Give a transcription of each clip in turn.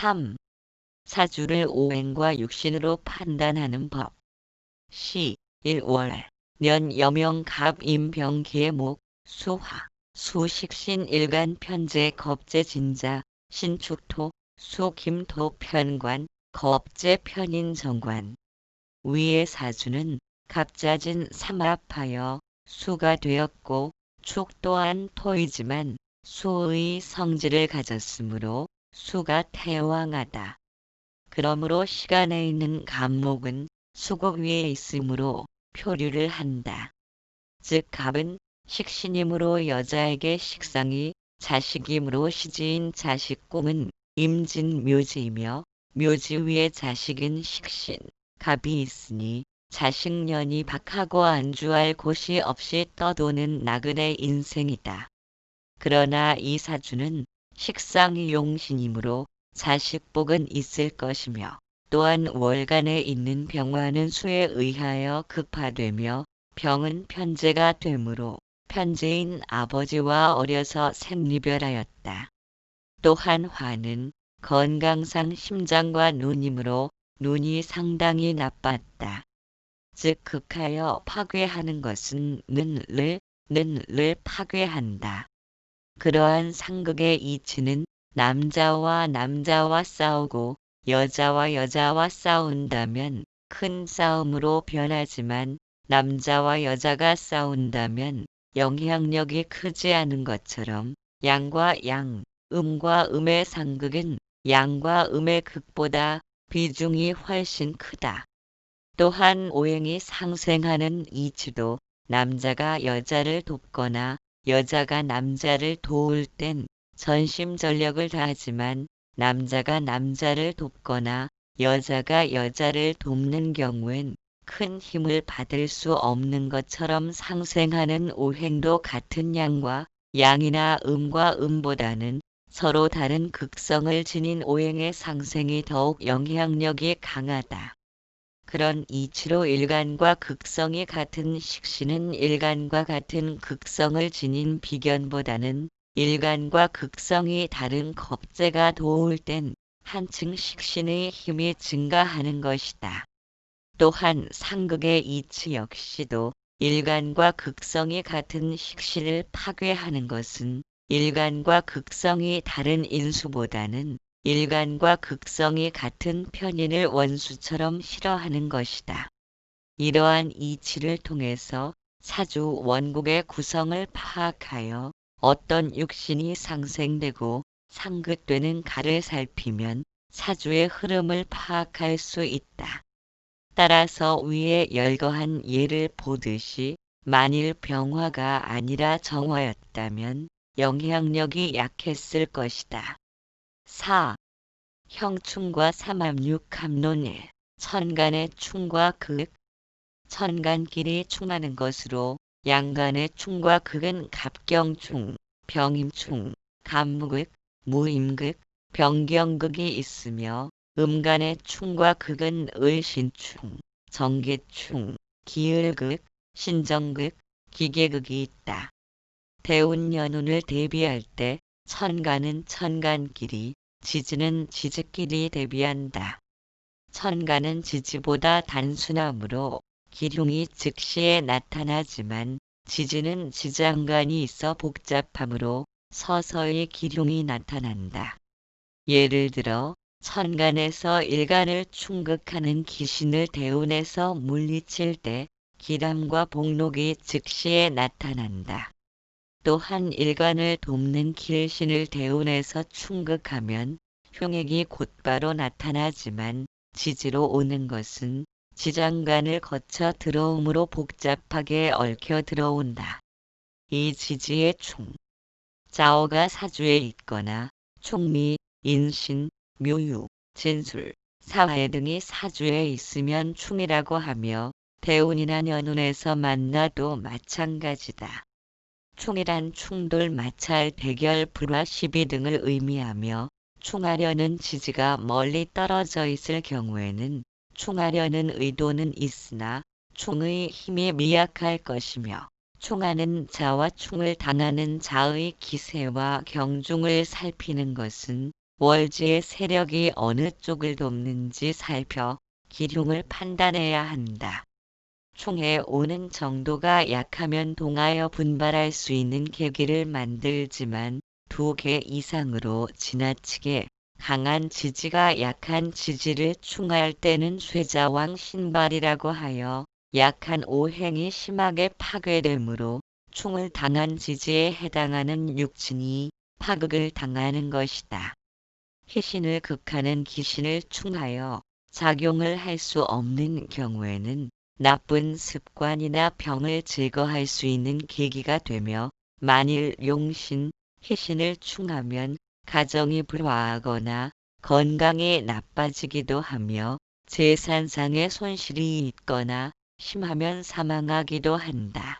3. 사주를 오행과 육신으로 판단하는 법. 시 1월 년 여명 갑 임병 계목 수화 수식신 일간 편제 겁제 진자 신축토 수 김토 편관 겁제 편인 정관. 위의 사주는 갑자진 삼합하여 수가 되었고 축 또한 토이지만 수의 성질을 가졌으므로 수가 태왕하다. 그러므로 시간에 있는 갑목은 수국 위에 있으므로 표류를 한다. 즉 갑은 식신이므로 여자에게 식상이, 자식이므로 시지인 자식공은 임진 묘지이며 묘지 위에 자식인 식신, 갑이 있으니 자식년이 박하고 안주할 곳이 없이 떠도는 나그네 인생이다. 그러나 이 사주는 식상이 용신이므로 자식복은 있을 것이며 또한 월간에 있는 병화는 수에 의하여 급화되며 병은 편제가 되므로 편제인 아버지와 어려서 생리별하였다. 또한 화는 건강상 심장과 눈이므로 눈이 상당히 나빴다. 즉 극하여 파괴하는 것은 는을 파괴한다. 그러한 상극의 이치는 남자와 남자와 싸우고 여자와 여자와 싸운다면 큰 싸움으로 변하지만 남자와 여자가 싸운다면 영향력이 크지 않은 것처럼 양과 양, 음과 음의 상극은 양과 음의 극보다 비중이 훨씬 크다. 또한 오행이 상생하는 이치도 남자가 여자를 돕거나 여자가 남자를 도울 땐 전심전력을 다하지만 남자가 남자를 돕거나 여자가 여자를 돕는 경우엔 큰 힘을 받을 수 없는 것처럼 상생하는 오행도 같은 양과 양이나 음과 음보다는 서로 다른 극성을 지닌 오행의 상생이 더욱 영향력이 강하다. 그런 이치로 일간과 극성이 같은 식신은 일간과 같은 극성을 지닌 비견보다는 일간과 극성이 다른 겁재가 도울 땐 한층 식신의 힘이 증가하는 것이다. 또한 상극의 이치 역시도 일간과 극성이 같은 식신을 파괴하는 것은 일간과 극성이 다른 인수보다는 일간과 극성이 같은 편인을 원수처럼 싫어하는 것이다. 이러한 이치를 통해서 사주 원국의 구성을 파악하여 어떤 육신이 상생되고 상극되는 가를 살피면 사주의 흐름을 파악할 수 있다. 따라서 위에 열거한 예를 보듯이 만일 병화가 아니라 정화였다면 영향력이 약했을 것이다. 4. 형충과 삼합육합론 1. 천간의 충과 극. 천간끼리 충하는 것으로 양간의 충과 극은 갑경충, 병임충, 갑무극, 무임극, 병경극이 있으며 음간의 충과 극은 을신충, 정계충, 기을극, 신정극, 기계극이 있다. 대운년운을 대비할 때 천간은 천간끼리, 지지는 지지끼리 대비한다. 천간은 지지보다 단순하므로 기흉이 즉시에 나타나지만 지지는 지장간이 있어 복잡하므로 서서히 기흉이 나타난다. 예를 들어 천간에서 일간을 충극하는 기신을 대운에서 물리칠 때 기람과 복록이 즉시에 나타난다. 또한 일간을 돕는 길신을 대운에서 충극하면 흉액이 곧바로 나타나지만 지지로 오는 것은 지장간을 거쳐 들어오므로 복잡하게 얽혀 들어온다. 이 지지의 충, 자어가 사주에 있거나 총미, 인신, 묘유, 진술, 사화 등이 사주에 있으면 충이라고 하며 대운이나 년운에서 만나도 마찬가지다. 충이란 충돌, 마찰, 대결, 불화, 시비 등을 의미하며 충하려는 지지가 멀리 떨어져 있을 경우에는 충하려는 의도는 있으나 충의 힘이 미약할 것이며 충하는 자와 충을 당하는 자의 기세와 경중을 살피는 것은 월지의 세력이 어느 쪽을 돕는지 살펴 기흉을 판단해야 한다. 충해 오는 정도가 약하면 동하여 분발할 수 있는 계기를 만들지만 2개 이상으로 지나치게 강한 지지가 약한 지지를 충할 때는 쇠자왕 신발이라고 하여 약한 오행이 심하게 파괴되므로 충을 당한 지지에 해당하는 육친이 파극을 당하는 것이다. 희신을 극하는 기신을 충하여 작용을 할 수 없는 경우에는 나쁜 습관이나 병을 제거할 수 있는 계기가 되며 만일 용신, 희신을 충하면 가정이 불화하거나 건강이 나빠지기도 하며 재산상의 손실이 있거나 심하면 사망하기도 한다.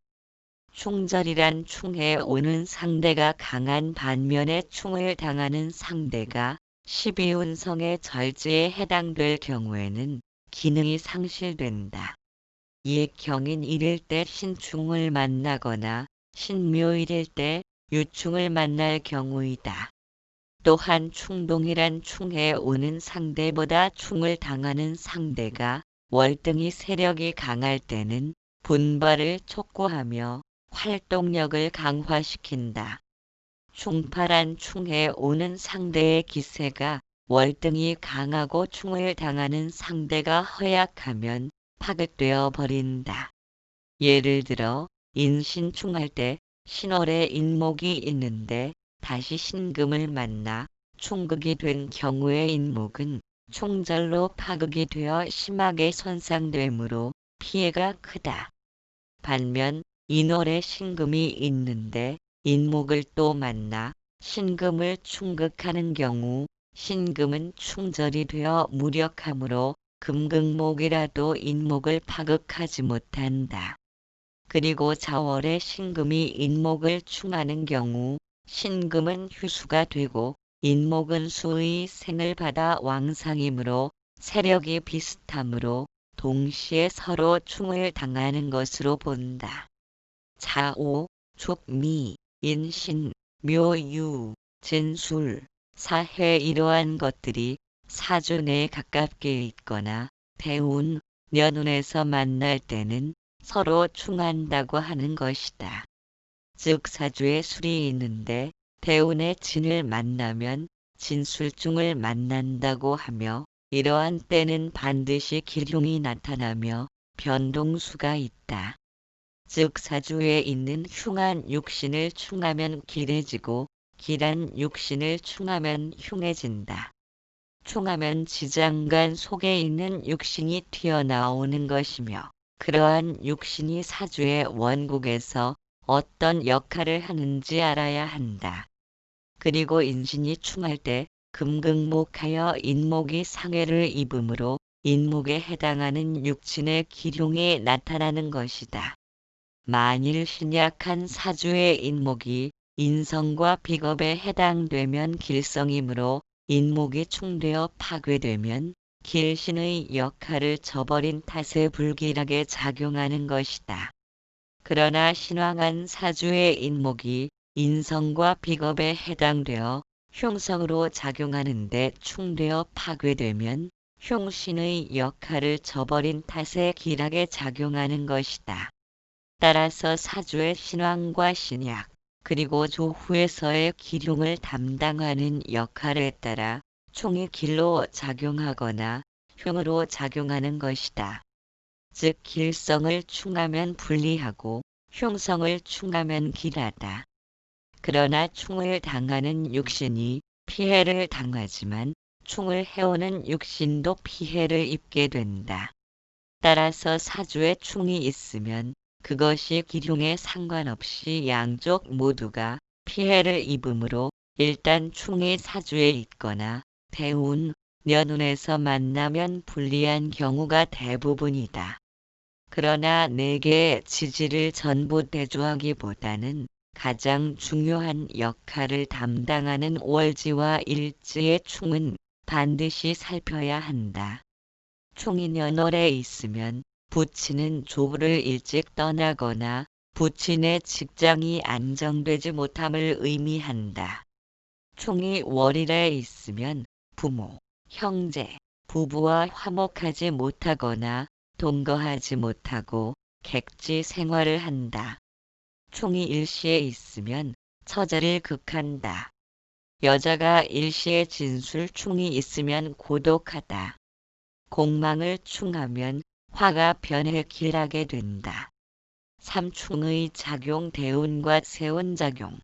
충절이란 충해 오는 상대가 강한 반면에 충을 당하는 상대가 12운성의 절지에 해당될 경우에는 기능이 상실된다. 이액경인 일일 때 신충을 만나거나 신묘일일 때 유충을 만날 경우이다. 또한 충동이란 충해 오는 상대보다 충을 당하는 상대가 월등히 세력이 강할 때는 분발을 촉구하며 활동력을 강화시킨다. 충파란 충해 오는 상대의 기세가 월등히 강하고 충을 당하는 상대가 허약하면 파극되어 버린다. 예를 들어 인신충할 때 신월에 인목이 있는데 다시 신금을 만나 충극이 된 경우의 인목은 충절로 파극이 되어 심하게 손상되므로 피해가 크다. 반면 인월에 신금이 있는데 인목을 또 만나 신금을 충극하는 경우 신금은 충절이 되어 무력하므로 금극목이라도 인목을 파극하지 못한다. 그리고 자월에 신금이 인목을 충하는 경우 신금은 휴수가 되고 인목은 수의 생을 받아 왕상이므로 세력이 비슷하므로 동시에 서로 충을 당하는 것으로 본다. 자오, 족미, 인신, 묘유, 진술, 사해 이러한 것들이 사주 내에 가깝게 있거나 대운, 년운에서 만날 때는 서로 충한다고 하는 것이다. 즉 사주에 술이 있는데 대운의 진을 만나면 진술중을 만난다고 하며 이러한 때는 반드시 기흉이 나타나며 변동수가 있다. 즉 사주에 있는 흉한 육신을 충하면 길해지고 길한 육신을 충하면 흉해진다. 충하면 지장간 속에 있는 육신이 튀어나오는 것이며 그러한 육신이 사주의 원국에서 어떤 역할을 하는지 알아야 한다. 그리고 인신이 충할 때 금극목하여 인목이 상해를 입으므로 인목에 해당하는 육신의 기흉이 나타나는 것이다. 만일 신약한 사주의 인목이 인성과 비겁에 해당되면 길성이므로 인목이 충되어 파괴되면 길신의 역할을 저버린 탓에 불길하게 작용하는 것이다. 그러나 신왕한 사주의 인목이 인성과 비겁에 해당되어 흉성으로 작용하는데 충되어 파괴되면 흉신의 역할을 저버린 탓에 길하게 작용하는 것이다. 따라서 사주의 신왕과 신약 그리고 조후에서의 기흉을 담당하는 역할에 따라 총이 길로 작용하거나 흉으로 작용하는 것이다. 즉 길성을 충하면 불리하고 흉성을 충하면 길하다. 그러나 충을 당하는 육신이 피해를 당하지만 충을 해오는 육신도 피해를 입게 된다. 따라서 사주에 충이 있으면 그것이 기흉에 상관없이 양쪽 모두가 피해를 입으므로 일단 충이 사주에 있거나 대운, 년운에서 만나면 불리한 경우가 대부분이다. 그러나 4개의 지지를 전부 대조하기보다는 가장 중요한 역할을 담당하는 월지와 일지의 충은 반드시 살펴야 한다. 충이 년월에 있으면 부친은 조부를 일찍 떠나거나 부친의 직장이 안정되지 못함을 의미한다. 충이 월일에 있으면 부모, 형제, 부부와 화목하지 못하거나 동거하지 못하고 객지 생활을 한다. 충이 일시에 있으면 처자를 극한다. 여자가 일시에 진술 충이 있으면 고독하다. 공망을 충하면 화가 변해 길하게 된다. 삼충의 작용 대운과 세운작용.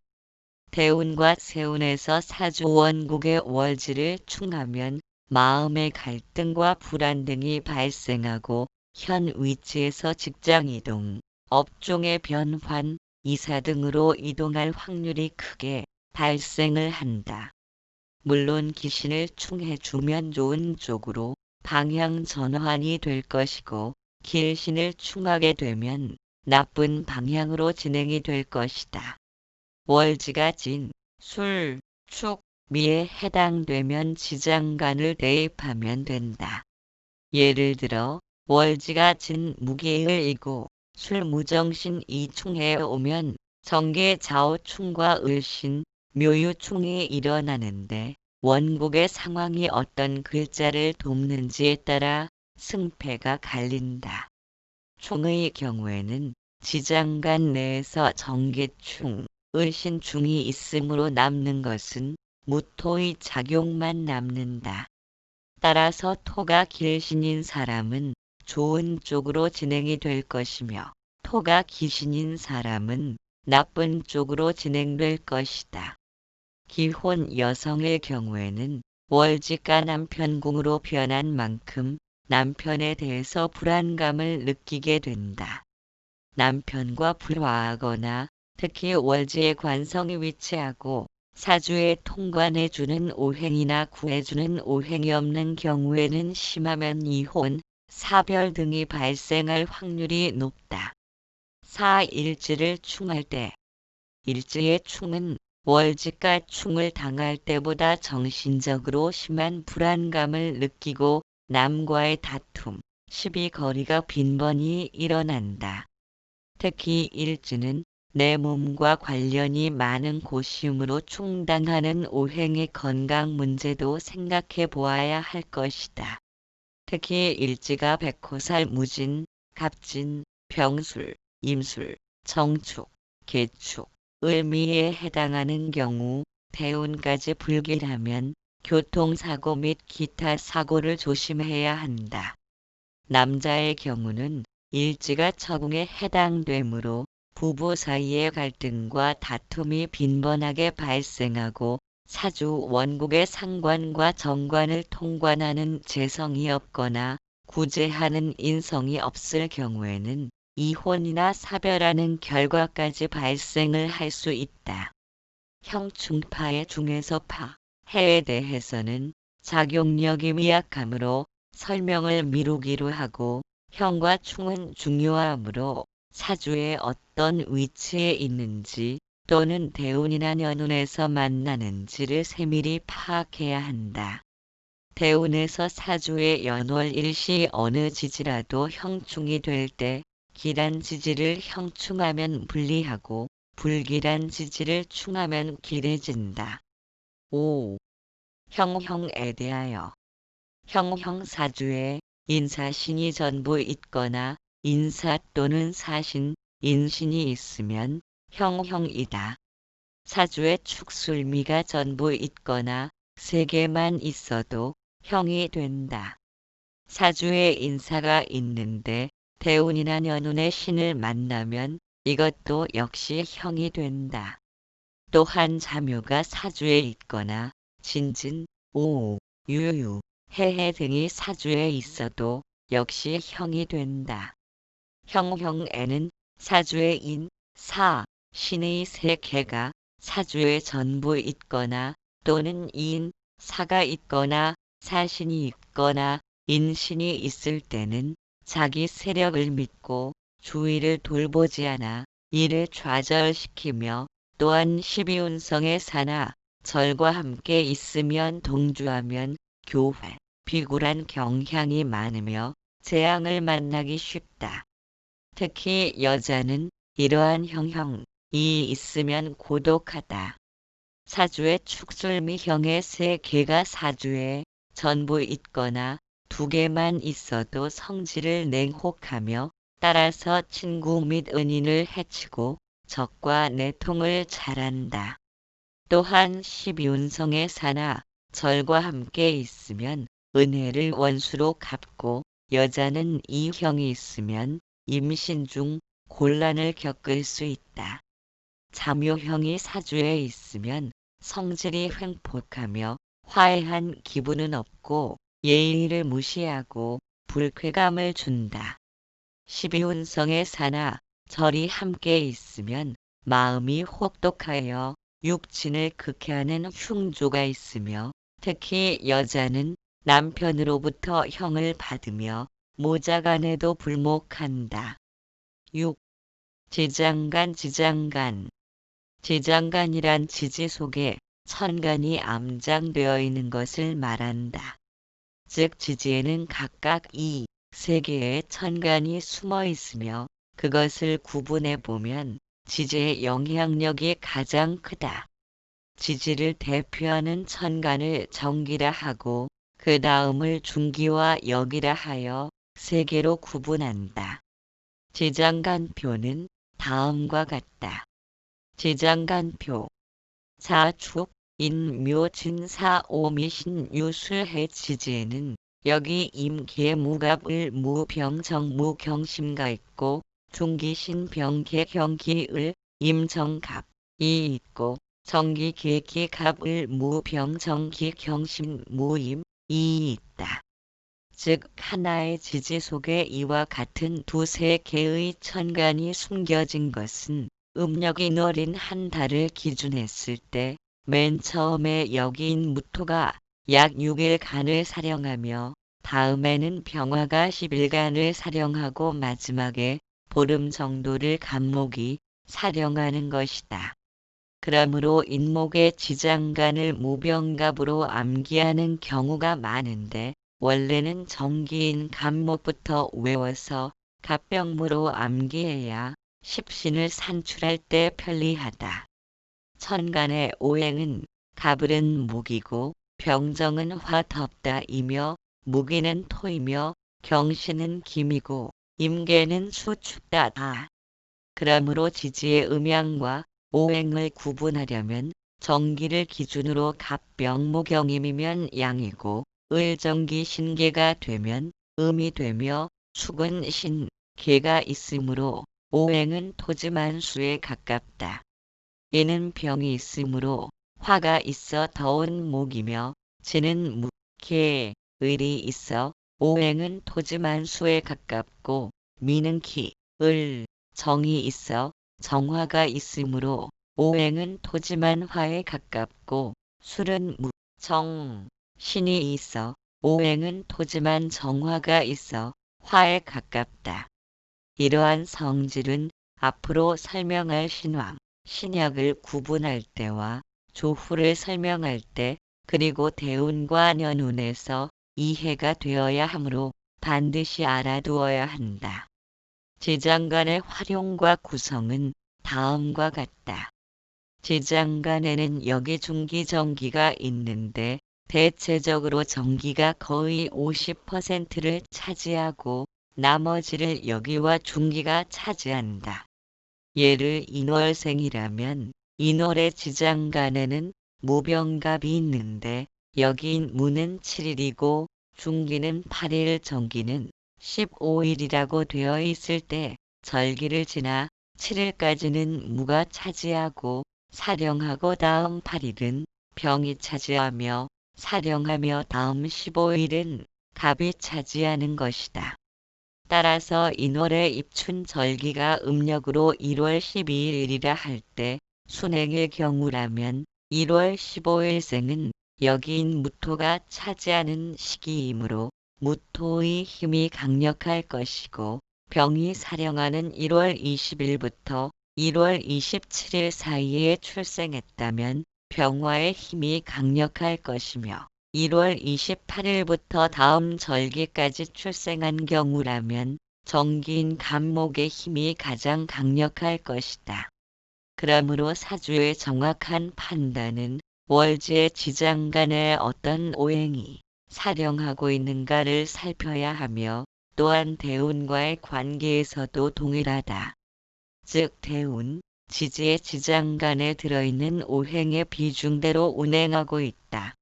대운과 세운에서 사주 원국의 월지를 충하면 마음의 갈등과 불안 등이 발생하고 현 위치에서 직장 이동, 업종의 변환, 이사 등으로 이동할 확률이 크게 발생을 한다. 물론 기신을 충해주면 좋은 쪽으로 방향 전환이 될 것이고 길신을 충하게 되면 나쁜 방향으로 진행이 될 것이다. 월지가 진, 술, 축, 미에 해당되면 지장간을 대입하면 된다. 예를 들어 월지가 진 무기을이고 술무정신 이충해 오면 정계 좌우충과 을신, 묘유충이 일어나는데 원국의 상황이 어떤 글자를 돕는지에 따라 승패가 갈린다. 충의 경우에는 지장간 내에서 정계충, 을신충이 있으므로 남는 것은 무토의 작용만 남는다. 따라서 토가 길신인 사람은 좋은 쪽으로 진행이 될 것이며 토가 기신인 사람은 나쁜 쪽으로 진행될 것이다. 기혼 여성의 경우에는 월지가 남편궁으로 변한 만큼 남편에 대해서 불안감을 느끼게 된다. 남편과 불화하거나 특히 월지의 관성이 위치하고 사주에 통관해주는 오행이나 구해주는 오행이 없는 경우에는 심하면 이혼, 사별 등이 발생할 확률이 높다. 사일지를 충할 때 일지의 충은 월지가 충을 당할 때보다 정신적으로 심한 불안감을 느끼고 남과의 다툼, 시비거리가 빈번히 일어난다. 특히 일지는 내 몸과 관련이 많은 곳이므로 충당하는 오행의 건강 문제도 생각해 보아야 할 것이다. 특히 일지가 백호살 무진, 갑진, 병술, 임술, 정축, 계축, 을미에 해당하는 경우 대운까지 불길하면 교통사고 및 기타 사고를 조심해야 한다. 남자의 경우는 일지가 처궁에 해당되므로 부부 사이의 갈등과 다툼이 빈번하게 발생하고 사주 원국의 상관과 정관을 통관하는 재성이 없거나 구제하는 인성이 없을 경우에는 이혼이나 사별하는 결과까지 발생을 할 수 있다. 형충파의 중에서 파, 해에 대해서는 작용력이 미약하므로 설명을 미루기로 하고 형과 충은 중요하므로 사주의 어떤 위치에 있는지 또는 대운이나 년운에서 만나는지를 세밀히 파악해야 한다. 대운에서 사주의 연월 일시 어느 지지라도 형충이 될 때 기란 지지를 형충하면 불리하고 불기란 지지를 충하면 길해진다. 5. 형형에 대하여 형형 사주에 인사신이 전부 있거나 인사 또는 사신, 인신이 있으면 형형이다. 사주에 축술미가 전부 있거나 세 개만 있어도 형이 된다. 사주에 인사가 있는데 대운이나 년운의 신을 만나면 이것도 역시 형이 된다. 또한 자묘가 사주에 있거나 진진, 오, 유유, 해해 등이 사주에 있어도 역시 형이 된다. 형형에는 사주의 인, 사, 신의 세 개가 사주에 전부 있거나 또는 인, 사가 있거나 사신이 있거나 인신이 있을 때는 자기 세력을 믿고 주위를 돌보지 않아 이를 좌절시키며 또한 십이운성의 사나 절과 함께 있으면 동주하면 교회, 비굴한 경향이 많으며 재앙을 만나기 쉽다. 특히 여자는 이러한 형형이 있으면 고독하다. 사주의 축술미형의 3개가 사주에 전부 있거나 2개만 있어도 성질을 냉혹하며 따라서 친구 및 은인을 해치고 적과 내통을 잘한다. 또한 12운성의 사나 절과 함께 있으면 은혜를 원수로 갚고 여자는 이 형이 있으면 임신 중 곤란을 겪을 수 있다. 자묘형이 사주에 있으면 성질이 횡폭하며 화해한 기분은 없고 예의를 무시하고 불쾌감을 준다. 12운성의 사나 절이 함께 있으면 마음이 혹독하여 육친을 극해하는 흉조가 있으며 특히 여자는 남편으로부터 형을 받으며 모자간에도 불목한다. 6. 지장간 지장간이란 지지 속에 천간이 암장되어 있는 것을 말한다. 즉 지지에는 각각 3개의 천간이 숨어 있으며 그것을 구분해 보면 지지의 영향력이 가장 크다. 지지를 대표하는 천간을 정기라 하고 그 다음을 중기와 역이라 하여 3개로 구분한다. 지장간표는 다음과 같다. 지장간표 자축, 인묘, 진사, 오미신, 유술해 지지에는 여기 임계 무갑을 무병정 무경심가 있고 중기신 병계 경기을 임정갑이 있고 정기 계기 갑을 무병정기 경심 무임이 있다. 즉 하나의 지지 속에 이와 같은 2-3개의 천간이 숨겨진 것은 음력이 노린 한 달을 기준했을 때 맨 처음에 여기인 무토가 약 6일간을 사령하며 다음에는 병화가 10일간을 사령하고 마지막에 보름 정도를 간목이 사령하는 것이다. 그러므로 인목의 지장간을 무병갑으로 암기하는 경우가 많은데 원래는 정기인 간목부터 외워서 갑병무로 암기해야 십신을 산출할 때 편리하다. 천간의 오행은 갑을은 목이고 병정은 화 덥다이며 무기는 토이며 경신은 김이고 임계는 수 춥다다. 그러므로 지지의 음양과 오행을 구분하려면 정기를 기준으로 갑병무경임이면 양이고 을정기 신계가 되면 음이 되며 축은 신, 계가 있으므로 오행은 토지만수에 가깝다. 이는 병이 있으므로 화가 있어 더운 목이며 지는 무, 계, 을이 있어 오행은 토지만수에 가깝고 미는 기, 을, 정이 있어 정화가 있으므로 오행은 토지만화에 가깝고 술은 무, 정, 신이 있어 오행은 토지만 정화가 있어 화에 가깝다. 이러한 성질은 앞으로 설명할 신왕, 신약을 구분할 때와 조후를 설명할 때 그리고 대운과 년운에서 이해가 되어야 하므로 반드시 알아두어야 한다. 지장간의 활용과 구성은 다음과 같다. 지장간에는 여기 중기 정기가 있는데 대체적으로 정기가 거의 50%를 차지하고 나머지를 여기와 중기가 차지한다. 예를 인월생이라면 인월의 지장간에는 무병갑이 있는데 여기인 무는 7일이고 중기는 8일 정기는 15일이라고 되어 있을 때 절기를 지나 7일까지는 무가 차지하고 사령하고 다음 8일은 병이 차지하며 사령하며 다음 15일은 갑이 차지하는 것이다. 따라서 인월의 입춘 절기가 음력으로 1월 12일이라 할 때 순행의 경우라면 1월 15일생은 여기인 무토가 차지하는 시기이므로 무토의 힘이 강력할 것이고 병이 사령하는 1월 20일부터 1월 27일 사이에 출생했다면 병화의 힘이 강력할 것이며 1월 28일부터 다음 절기까지 출생한 경우라면 정기인 간목의 힘이 가장 강력할 것이다. 그러므로 사주의 정확한 판단은 월지의 지장 간에 어떤 오행이 사령하고 있는가를 살펴야 하며 또한 대운과의 관계에서도 동일하다. 즉 대운, 지지의 지장 간에 들어있는 오행의 비중대로 운행하고 있다.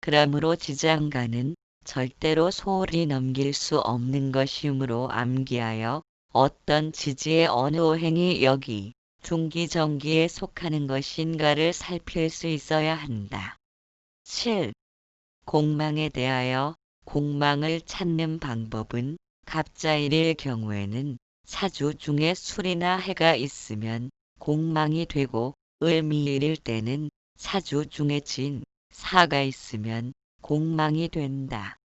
그러므로 지장간은 절대로 소홀히 넘길 수 없는 것이므로 암기하여 어떤 지지의 어느 오행이 여기 중기정기에 속하는 것인가를 살필 수 있어야 한다. 7. 공망에 대하여 공망을 찾는 방법은 갑자일일 경우에는 사주 중에 술이나 해가 있으면 공망이 되고 을미일일 때는 사주 중에 진, 사가 있으면 공망이 된다.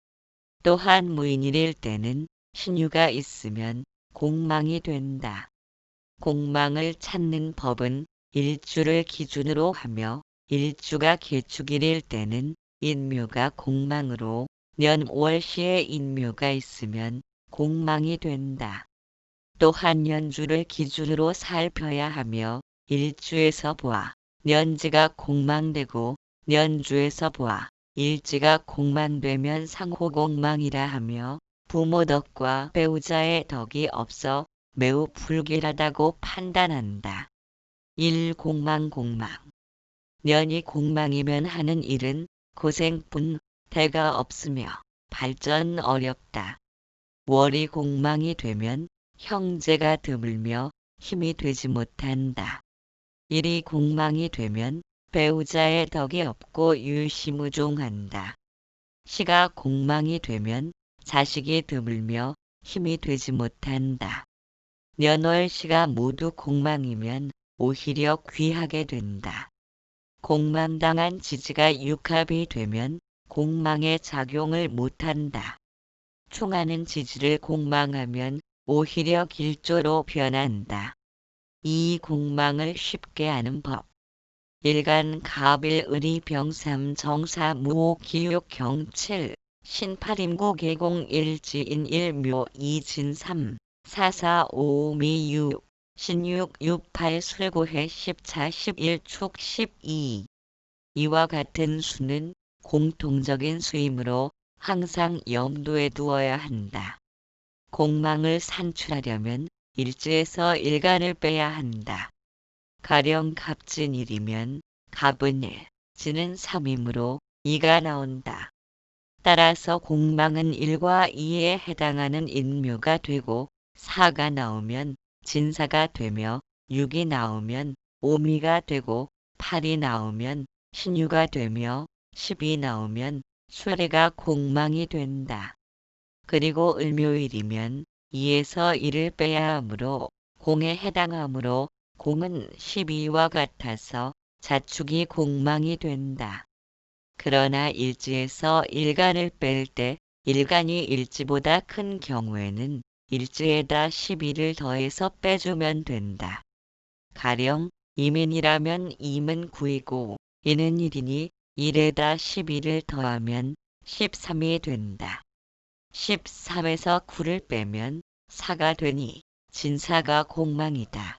또한 무인일일 때는 신유가 있으면 공망이 된다. 공망을 찾는 법은 일주를 기준으로 하며 일주가 개축일일 때는 인묘가 공망으로 년 월시에 인묘가 있으면 공망이 된다. 또한 연주를 기준으로 살펴야 하며 일주에서 보아 년지가 공망되고 년주에서 보아 일지가 공망되면 상호공망이라 하며 부모 덕과 배우자의 덕이 없어 매우 불길하다고 판단한다. 1. 공망 년이 공망이면 하는 일은 고생뿐 대가 없으며 발전 어렵다. 월이 공망이 되면 형제가 드물며 힘이 되지 못한다. 일이 공망이 되면 배우자의 덕이 없고 유시무종한다. 시가 공망이 되면 자식이 드물며 힘이 되지 못한다. 년월시가 모두 공망이면 오히려 귀하게 된다. 공망당한 지지가 육합이 되면 공망의 작용을 못한다. 총하는 지지를 공망하면 오히려 길조로 변한다. 이 공망을 쉽게 아는 법. 일간 갑일 을이 병삼 정사 무호 기육 경칠 신팔임고 계공 일지인 일묘 이진 3 4 5 미유 신육 68 술고해 14 11축 12 이와 같은 수는 공통적인 수이므로 항상 염두에 두어야 한다. 공망을 산출하려면 일지에서 일간을 빼야 한다. 가령 갑진일이면 갑은 1, 진은 3이므로 2가 나온다. 따라서 공망은 1과 2에 해당하는 인묘가 되고 4가 나오면 진사가 되며 6이 나오면 오미가 되고 8이 나오면 신유가 되며 10이 나오면 수레가 공망이 된다. 그리고 을묘일이면 2에서 1을 빼야 하므로 공에 해당하므로 공은 12와 같아서 자축이 공망이 된다. 그러나 일지에서 일간을 뺄 때 일간이 일지보다 큰 경우에는 일지에다 12를 더해서 빼주면 된다. 가령 임인이라면 임은 9이고 이는 1이니 1에다 12를 더하면 13이 된다. 13에서 9를 빼면 4가 되니 진사가 공망이다.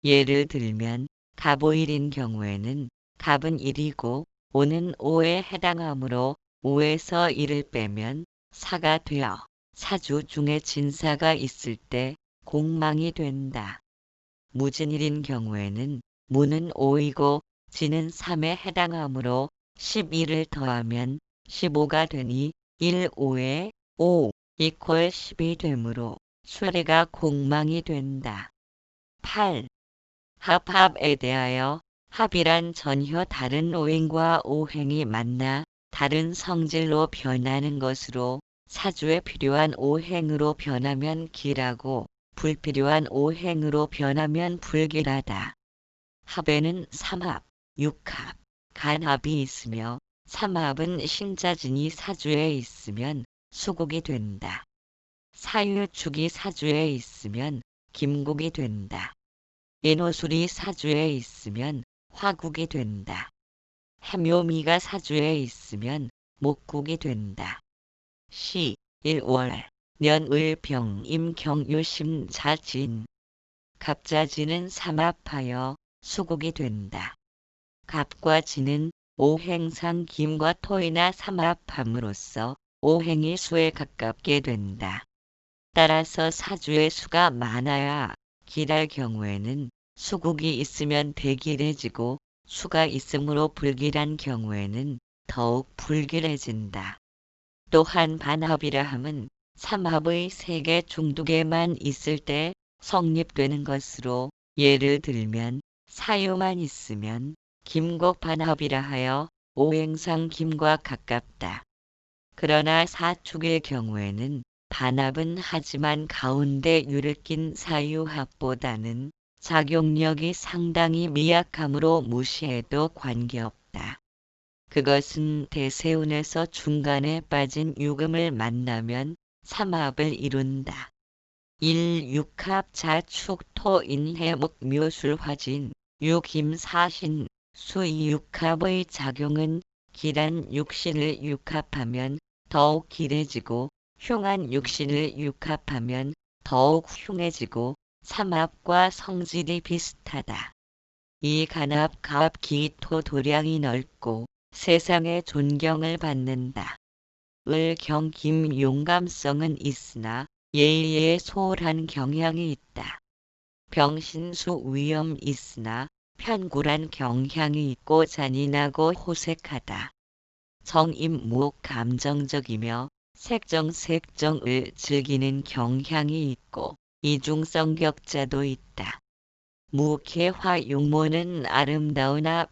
예를 들면 갑오일인 경우에는 갑은 1이고 5는 5에 해당하므로 5에서 1을 빼면 4가 되어 사주 중에 진사가 있을 때 공망이 된다. 무진일인 경우에는 무는 5이고 진은 3에 해당하므로 11을 더하면 15가 되니 1, 5에 5 이퀄 10이 되므로 수레가 공망이 된다. 8. 합에 대하여 합이란 전혀 다른 오행과 오행이 만나 다른 성질로 변하는 것으로 사주에 필요한 오행으로 변하면 길하고 불필요한 오행으로 변하면 불길하다. 합에는 삼합, 육합, 간합이 있으며 삼합은 신자진이 사주에 있으면 수국이 된다. 사유축이 사주에 있으면 김국이 된다. 인호술이 사주에 있으면 화국이 된다. 해묘미가 사주에 있으면 목국이 된다. 시, 일월, 년을병 임경유심 자진 갑자진은 삼합하여 수국이 된다. 갑과 진은 오행상 김과 토이나 삼합함으로써 오행이 수에 가깝게 된다. 따라서 사주의 수가 많아야 길할 경우에는 수국이 있으면 대길해지고 수가 있으므로 불길한 경우에는 더욱 불길해진다. 또한 반합이라 함은 삼합의 세개 중 2개만 있을 때 성립되는 것으로 예를 들면 사유만 있으면 김곡반합이라 하여 오행상 김과 가깝다. 그러나 사축의 경우에는 반합은 하지만 가운데 유를 낀 사유합보다는 작용력이 상당히 미약하므로 무시해도 관계없다. 그것은 대세운에서 중간에 빠진 유금을 만나면 삼합을 이룬다. 1. 육합 자축토인해목 묘술화진 유김사신 수이 육합의 작용은 길한 육신을 육합하면 더욱 길해지고 흉한 육신을 육합하면 더욱 흉해지고 삼합과 성질이 비슷하다. 이 간합 가합 기토 도량이 넓고 세상의 존경을 받는다. 을경김 용감성은 있으나 예의에 소홀한 경향이 있다. 병신수 위험 있으나 편굴한 경향이 있고 잔인하고 호색하다. 정임목 감정적이며 색정을 즐기는 경향이 있고 이중성격자도 있다. 무개화 용모는 아름다우나